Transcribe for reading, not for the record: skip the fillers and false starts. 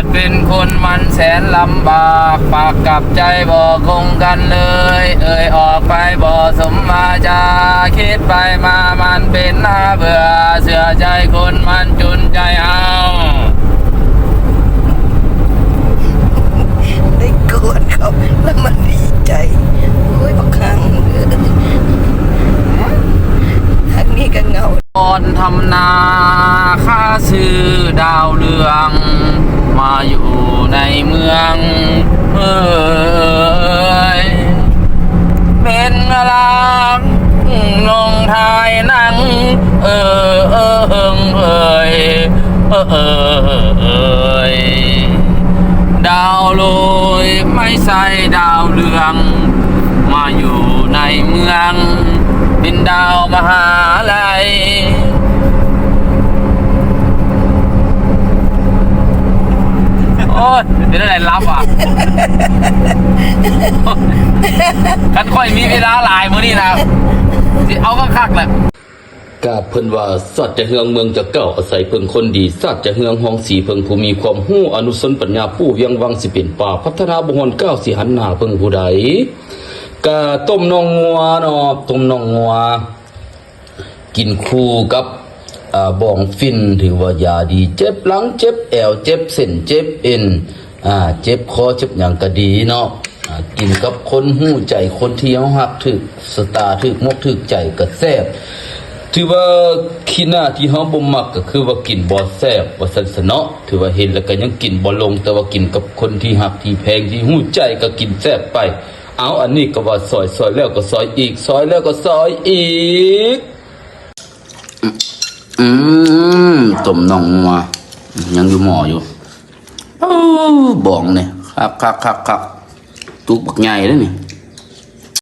ดเป็นคนมันแสนลำบากปากกับใจบ่คงกันเลยออกไปบ่สมมาจาคิดไปมามันเป็นหน้าเบื่อเสื่อใจคนมันจุนใจเอาได้กอดเขาแล้วมันดีใจโอ้ยบักครั้งทางนี้ก็เงาตอนทำนาข้าซื้อดาวเรืองมาอยู่ในเมืองเป็นลังลงทายนั่งดาวโรยไม่ใช่ดาวเรืองมาอยู่ในเมืองเป็นดาวมหาลัยโอ้ยเป็นอะไรลับอ่ะกันค่อยมีเวลาหลายมื้อนี้นะสิเอาก็คักแหละกาเพิ่นว่าสัตว์จะเฮืองเมืองจะเก่าอาศัยเพิ่งคนดีสัตว์จะเฮืองห้องสีเพิ่งผู้มีความรู้อนุสนปัญญาผู้เวียงวังสิเป็นป่าพัฒนาบุหอนก้าวสิหันหน้าเพิ่งผู้ใดกาต้มน้องงัวเนาะต้มน้องงัวกินคู่กับบ่องฟินถือว่ายาดีเจ็บหลังเจ็บแอวเจ็บเส้นเจ็บเอ็นเจ็บคอเจ็บหยังก็ดีเนาะกินกับคนหู้ใจคนที่เฮาฮักถึกสตาถึกมกถึกใจก็แซ่บถือว่าขี้หน้าที่เฮาบ่มักก็คือว่ากินบ่แซ่บว่าซั่นซะเนาะถือว่าเห็นแล้วก็ยังกินบ่ลงแต่ว่ากินกับคนที่ฮักที่แพงที่หู้ใจก็กินแซ่บไปเอาอันนี้ก็ว่าซอยแล้วก็ซอยอีกซอยแล้วก็ซอยอีกต้มน่องงัวยังอยู่หม้ออยู่บ้องเนี่ยคักตุกบักใหญ่เด้อนี่